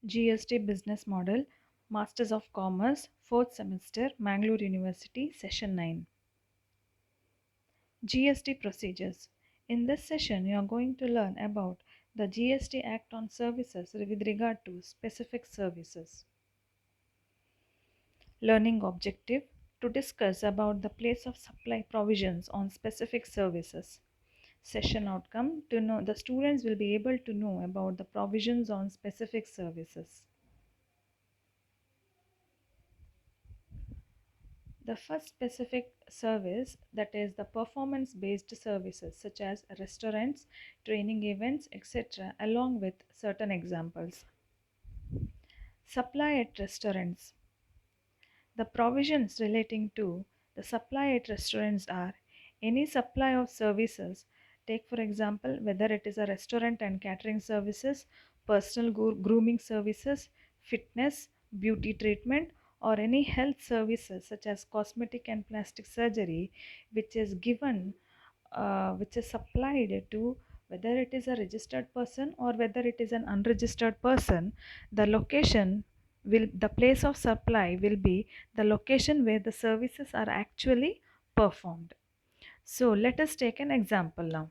GST Business Model, Masters of Commerce, 4th semester, Mangalore University, Session 9. GST Procedures. In this session, you are going to learn about the GST Act on Services with regard to specific services. Learning objective: to discuss about the place of supply provisions on specific services. Session outcome: to know the students will be able to know about the provisions on specific services. The first specific service, that is the performance based services such as restaurants, training events, etc., along with certain examples. Supply at restaurants. The provisions relating to the supply at restaurants are any supply of services. Take for example whether it is a restaurant and catering services, personal grooming services, fitness, beauty treatment, or any health services such as cosmetic and plastic surgery, which is given, which is supplied to whether it is a registered person or whether it is an unregistered person. The location will, the place of supply will be the location where the services are actually performed. So let us take an example now.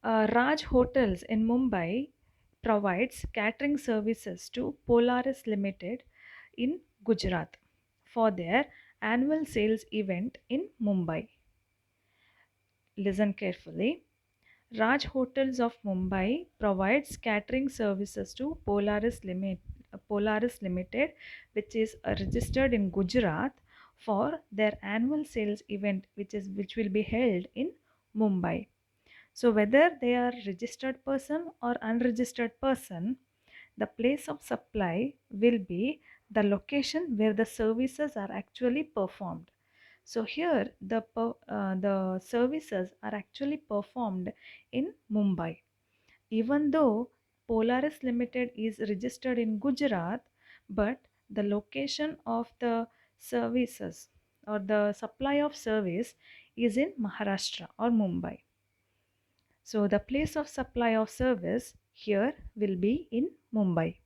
Raj Hotels in Mumbai provides catering services to Polaris Limited in Gujarat for their annual sales event in Mumbai. Listen carefully. Raj Hotels of Mumbai provides catering services to Polaris Limited, which is registered in Gujarat for their annual sales event, which will be held in Mumbai. So whether they are registered person or unregistered person, the place of supply will be the location where the services are actually performed. So here the services are actually performed in Mumbai. Even though Polaris Limited is registered in Gujarat, but the location of the services or the supply of service is in Maharashtra or Mumbai. So the place of supply of service here will be in Mumbai.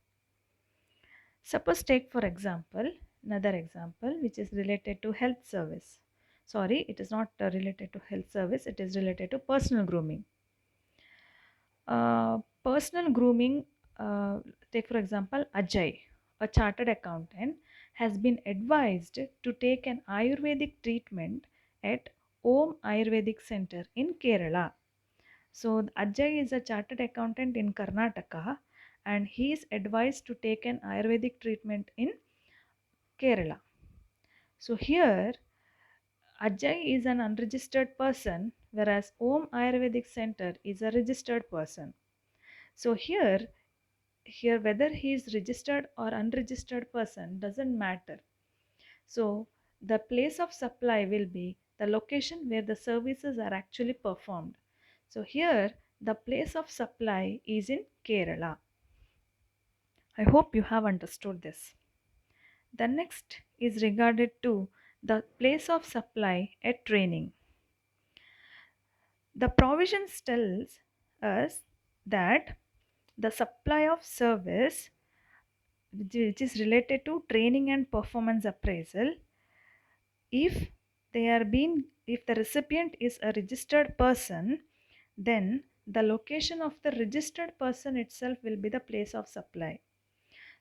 Suppose take for example another example which is related to health service. Sorry, it is not related to health service, it is related to personal grooming. Personal grooming, take for example Ajay, a chartered accountant, has been advised to take an Ayurvedic treatment at Om Ayurvedic Center in Kerala. So Ajay is a chartered accountant in Karnataka and he is advised to take an Ayurvedic treatment in Kerala. So here Ajay is an unregistered person whereas Om Ayurvedic Center is a registered person. So here whether he is registered or unregistered person doesn't matter. So the place of supply will be the location where the services are actually performed. So here the place of supply is in Kerala. I hope you have understood this. The next is regarded to the place of supply at training. The provisions tells us that the supply of service which is related to training and performance appraisal, if if the recipient is a registered person, then the location of the registered person itself will be the place of supply.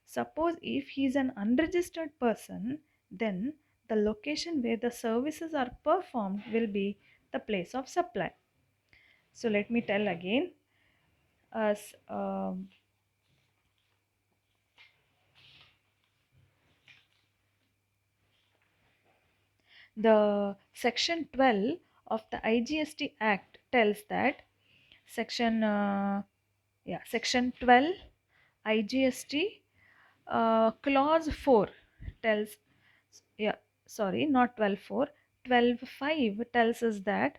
Suppose if he is an unregistered person, then the location where the services are performed will be the place of supply. So let me tell again. As the section 12 of the IGST Act tells that section 12 IGST clause 4 tells, not 12.4, 12.5 tells us that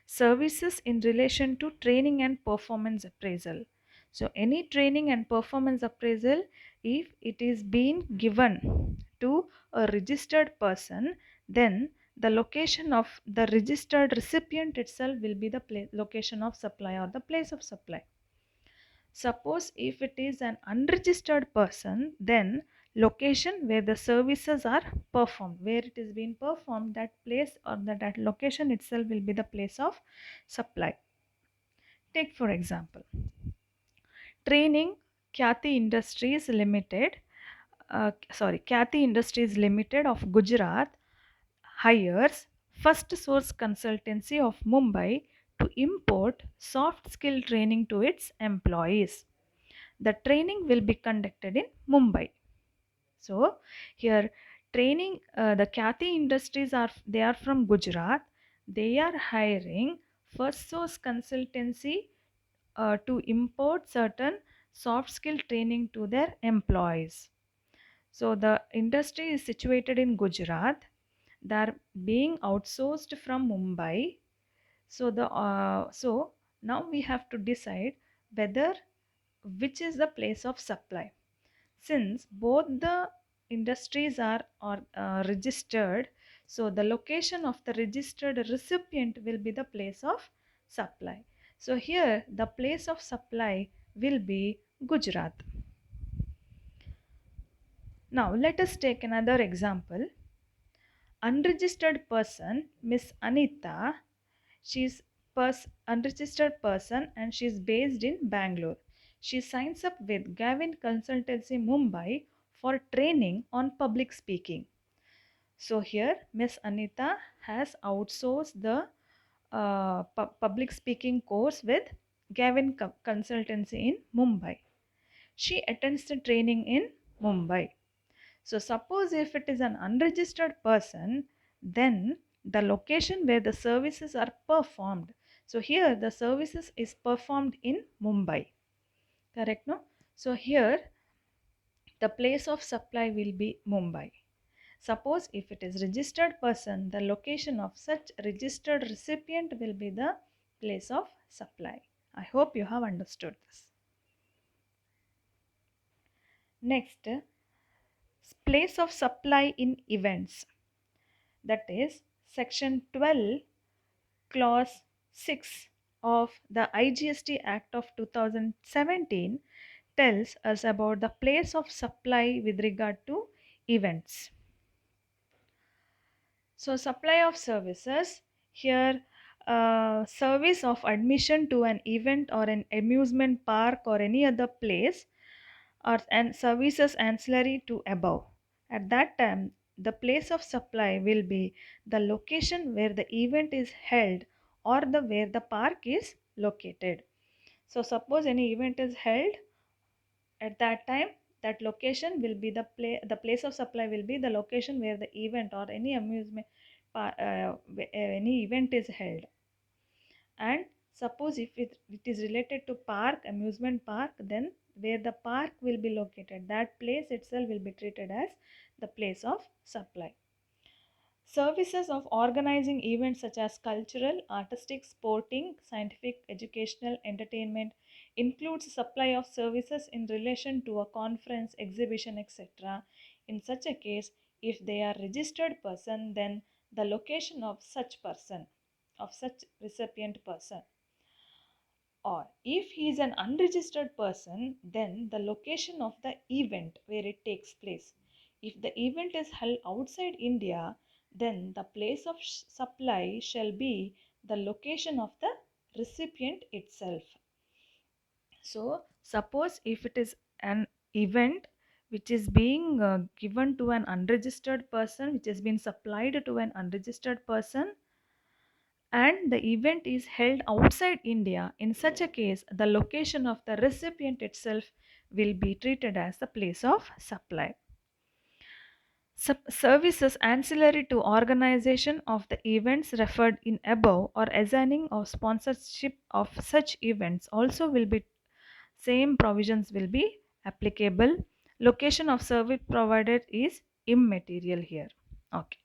services in relation to training and performance appraisal. So any training and performance appraisal, if it is being given to a registered person, then the location of the registered recipient itself will be the location of supply or the place of supply. Suppose if it is an unregistered person, then location where the services are performed, where it is being performed, that place or that location itself will be the place of supply. Take for example, training Khyati Industries Limited, Khyati Industries Limited of Gujarat hires First Source Consultancy of Mumbai to import soft skill training to its employees. The training will be conducted in Mumbai. So here training, the Khyati Industries are from Gujarat. They are hiring First Source Consultancy to import certain soft skill training to their employees. So the industry is situated in Gujarat. They are being outsourced from Mumbai. So now we have to decide whether which is the place of supply. Since both the industries are registered, so the location of the registered recipient will be the place of supply. So here the place of supply will be Gujarat. Now let us take another example. Unregistered person, Miss Anita, she's unregistered person and she's based in Bangalore. She signs up with Gavin Consultancy Mumbai for training on public speaking. So here Miss Anita has outsourced the public speaking course with Gavin Consultancy in Mumbai. She attends the training in Mumbai. So suppose if it is an unregistered person, then the location where the services are performed. So here the services is performed in Mumbai. Correct, no? So here the place of supply will be Mumbai. Suppose if it is registered person, the location of such registered recipient will be the place of supply. I hope you have understood this. Next, place of supply in events. That is section 12 clause 6 of the IGST Act of 2017 tells us about the place of supply with regard to events. So supply of services here, service of admission to an event or an amusement park or any other place or and services ancillary to above. At that time, the place of supply will be the location where the event is held or the where the park is located. So suppose any event is held at that time, that location will be the place of supply will be the location where the event or any amusement any event is held. And suppose if it is related to park, amusement park, then where the park will be located, that place itself will be treated as the place of supply. Services of organizing events such as cultural, artistic, sporting, scientific, educational, entertainment includes supply of services in relation to a conference, exhibition, etc. In such a case, if they are registered person, then the location of such person, of such recipient person. Or if he is an unregistered person, then the location of the event where it takes place. If the event is held outside India, then the place of supply shall be the location of the recipient itself. So, suppose if it is an event which is being given to an unregistered person, which has been supplied to an unregistered person, and the event is held outside India, in such a case, the location of the recipient itself will be treated as the place of supply. Services ancillary to organization of the events referred in above or assigning or sponsorship of such events also will be same provisions will be applicable. Location of service provided is immaterial here. Okay.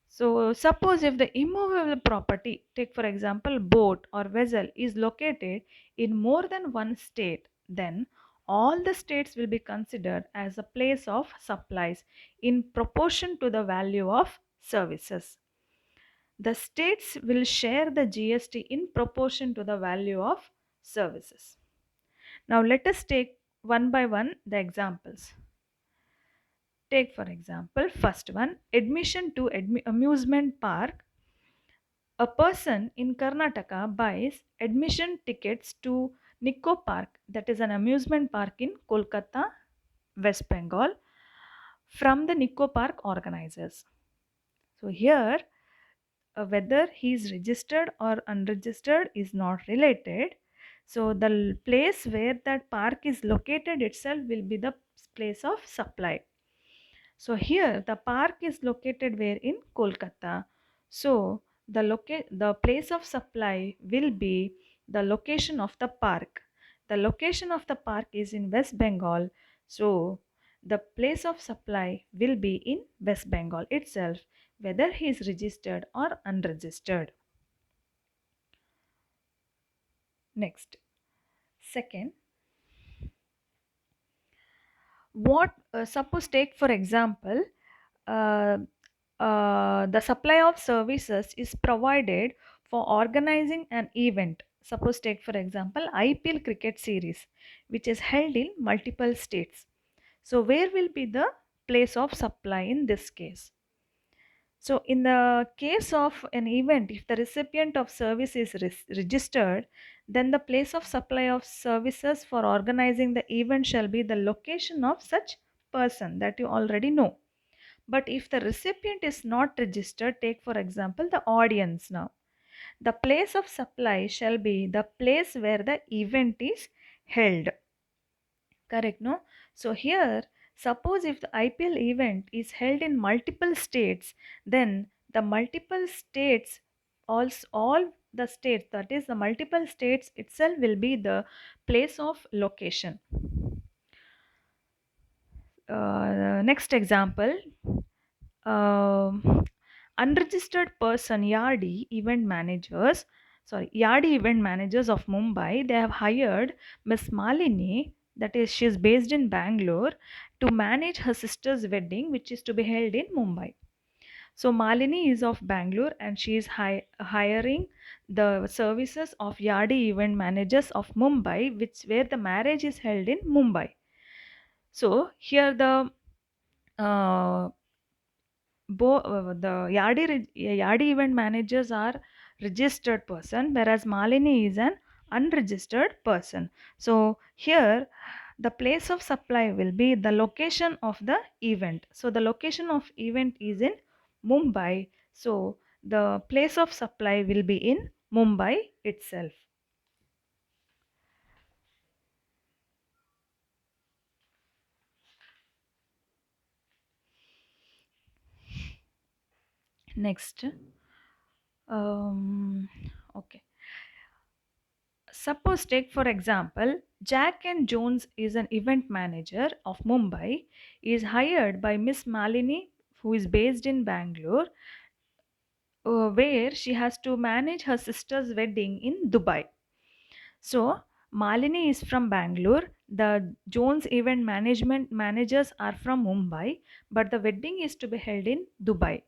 So suppose if the immovable property, take for example boat or vessel, is located in more than one state, then all the states will be considered as a place of supplies in proportion to the value of services. The states will share the GST in proportion to the value of services. Now let us take one by one the examples. Take for example, first one, admission to amusement park. A person in Karnataka buys admission tickets to Nikko Park, that is an amusement park in Kolkata, West Bengal, from the Nikko Park organizers. So here, whether he is registered or unregistered is not related. So the place where that park is located itself will be the place of supply. So here the park is located where in Kolkata. So the place of supply will be the location of the park. The location of the park is in West Bengal. So the place of supply will be in West Bengal itself, whether he is registered or unregistered. Next, second, what suppose take for example, uh, the supply of services is provided for organizing an event. Suppose take for example IPL cricket series, which is held in multiple states. So where will be the place of supply in this case? So, in the case of an event, if the recipient of service is registered, then the place of supply of services for organizing the event shall be the location of such person that you already know. But if the recipient is not registered, take for example the audience now. The place of supply shall be the place where the event is held. Correct, no? So here, suppose if the IPL event is held in multiple states, then the multiple states, all the states, that is the multiple states itself will be the place of location. Next example, um, unregistered person Yardi event managers of Mumbai, they have hired Miss Malini, that is she is based in Bangalore, to manage her sister's wedding which is to be held in Mumbai. So Malini is of Bangalore and she is hiring the services of Yardi event managers of Mumbai, which where the marriage is held in Mumbai. So here the uh, the Yardi event managers are registered person, whereas Malini is an unregistered person. So here the place of supply will be the location of the event. So the location of event is in Mumbai. So the place of supply will be in Mumbai itself. Next, um, okay. Suppose take for example, Jack and Jones is an event manager of Mumbai, is hired by Miss Malini who is based in Bangalore, where she has to manage her sister's wedding in Dubai. So Malini is from Bangalore, the Jones event management managers are from Mumbai, but the wedding is to be held in Dubai.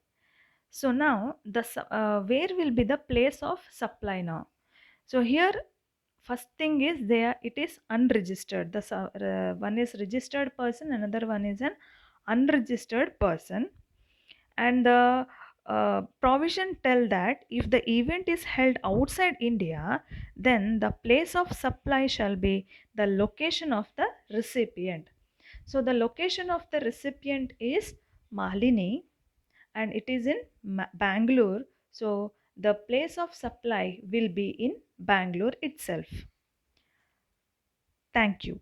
So now where will be the place of supply now? So here first thing is there it is unregistered. One is registered person, another one is an unregistered person, and the provision tell that if the event is held outside India, then the place of supply shall be the location of the recipient. So the location of the recipient is Malini and it is in Bangalore. So the place of supply will be in Bangalore itself. Thank you.